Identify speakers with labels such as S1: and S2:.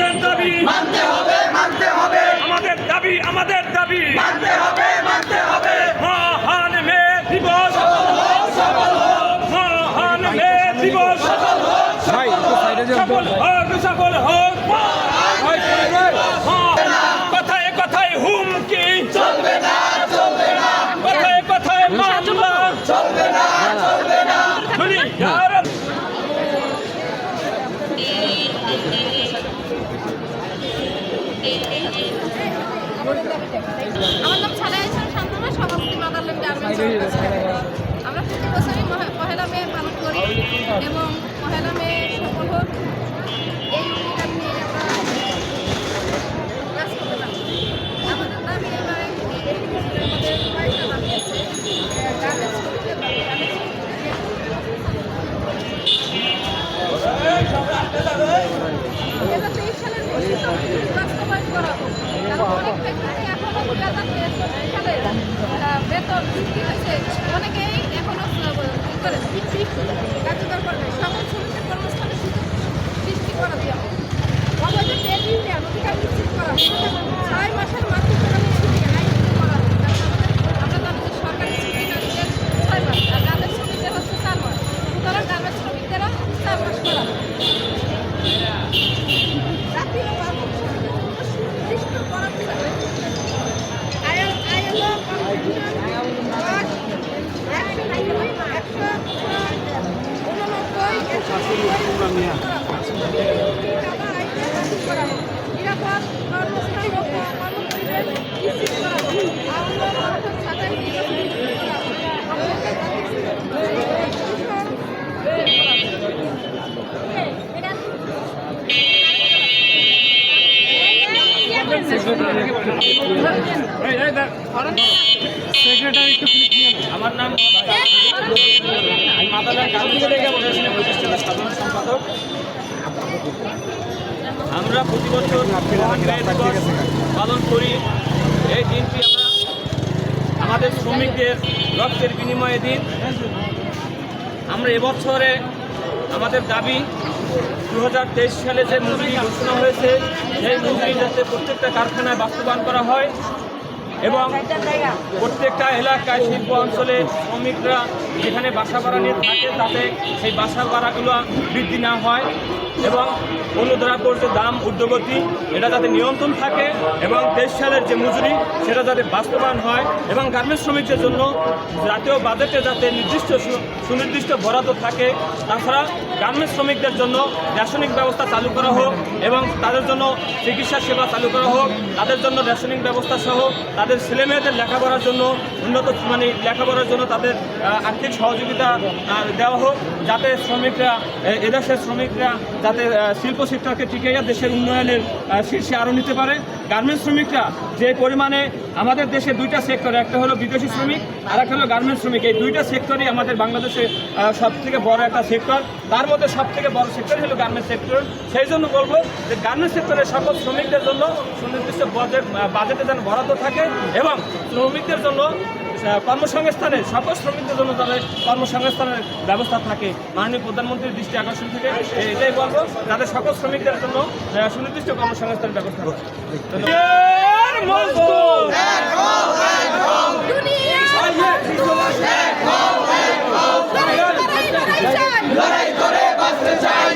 S1: আমাদের দাবি
S2: মানতে হবে
S1: আমাদের দাবি
S2: মানতে হবে
S1: মহান মে দিবস
S2: সফল হোক
S1: মহান মে দিবস সফল হোক কথায় কথায় হুমকি
S2: চলবে না
S1: কথায় কথায় মামলা
S2: চলবে না
S3: আমার নাম ছাড়াই শান্তনা, সভাপতি মাদারল্যান্ড গার্মেন্টস। আমরা প্রতি বছরই পহেলা মে পালন করি এবং পহেলা মে সফল হোক এই অঙ্গীকার নিয়ে আমরা কাজ করতে থাকি। আমাদের দাবি এবারে আমাদের কয়েকটা দাবি আছে। গার্মেন্টস শ্রমিকদের দাবি, সালের বাস্তবায়ন করা হোক। কারণ অনেক ফ্যাক্টরি এখনো 2023 সালে বেতন বৃদ্ধি হয়েছে, অনেকেই এখনো কার্যকর করে নাই। সকল শ্রমিকের কর্মস্থানে সুযোগ সৃষ্টি করা দেওয়া হোক। অবৈধ ট্রেড ইউনিয়ন অধিকার নিশ্চিত করা হোক। 6 মাসের মাতৃত্বকালীন ছুটি আইন করা হোক। আমরা জানি যে সরকারি ছুটি নারীদের 6 মাস, আর গার্মেন্টস শ্রমিকদের হচ্ছে 4 মাস। সুতরাং গার্মেন্টস শ্রমিকদেরও 4 মাস করা হোক। জাতীয় বার্ষিক সুনির্দিষ্ট করা নিরাপদ কর্মস্থান ও কর্মপরিবেশ নিশ্চিত করা
S1: আমার নাম মাদারল্যান্ড গার্মেন্টস প্রতিষ্ঠানের সাধারণ সম্পাদক। আমরা প্রতি বছর মহান মে দিবস পালন করি। এই দিনটি আমরা আমাদের শ্রমিকদের রক্তের বিনিময়ে দিন। আমরা এবছরে আমাদের দাবি 2023 সালে যে মজুরি ঘোষণা হয়েছে সেই মজুরি যাতে প্রত্যেকটা কারখানায় বাস্তবায়ন করা হয় এবং প্রত্যেকটা এলাকায় শিল্প অঞ্চলে শ্রমিকরা যেখানে বাসা ভাড়া নিয়ে থাকে তাতে সেই বাসা ভাড়াগুলো বৃদ্ধি না হয় এবং অনুদ্রব্যের যে দাম ঊর্ধ্বগতি এটা যাতে নিয়ন্ত্রণ থাকে এবং 23 সালের যে মজুরি সেটা যাতে বাস্তবায়ন হয় এবং গার্মেন্টস শ্রমিকদের জন্য জাতীয় বাজেটে যাতে সুনির্দিষ্ট বরাদ্দ থাকে। তাছাড়া গার্মেন্টস শ্রমিকদের জন্য রেশনিং ব্যবস্থা চালু করা হোক এবং তাদের জন্য চিকিৎসা সেবা চালু করা হোক, তাদের জন্য রেশনিং ব্যবস্থা সহ তাদের ছেলেমেয়েদের লেখাপড়ার জন্য উন্নত লেখাপড়ার জন্য তাদের আর্থিক সহযোগিতা দেওয়া হোক, যাতে শ্রমিকরা এদেশের শ্রমিকরা যাতে শিল্প সেক্টরকে টিকিয়ে দেশের উন্নয়নের শীর্ষে আরও নিতে পারে। গার্মেন্টস শ্রমিকরা যে পরিমাণে আমাদের দেশে দুইটা সেক্টর, একটা হলো বিদেশি শ্রমিক আর একটা হলো গার্মেন্টস শ্রমিক, এই দুইটা সেক্টরই আমাদের বাংলাদেশে সবথেকে বড় একটা সেক্টর। তার মধ্যে সবথেকে বড় সেক্টর হলো গার্মেন্টস সেক্টর। সেই জন্য বলবো যে গার্মেন্টস সেক্টরের সকল শ্রমিকদের জন্য সুনির্দিষ্ট বাজেটে যেন বরাদ্দ থাকে এবং শ্রমিকদের জন্য কর্মসংস্থানের সকল শ্রমিকদের জন্য তাদের কর্মসংস্থানের ব্যবস্থা থাকে। মাননীয় প্রধানমন্ত্রীর দৃষ্টি আকর্ষণ থেকে এটাই বলবো যাতে সকল শ্রমিকদের জন্য সুনির্দিষ্ট কর্মসংস্থানের ব্যবস্থা থাকে।
S2: লড়াই করে বাঁচতে চাই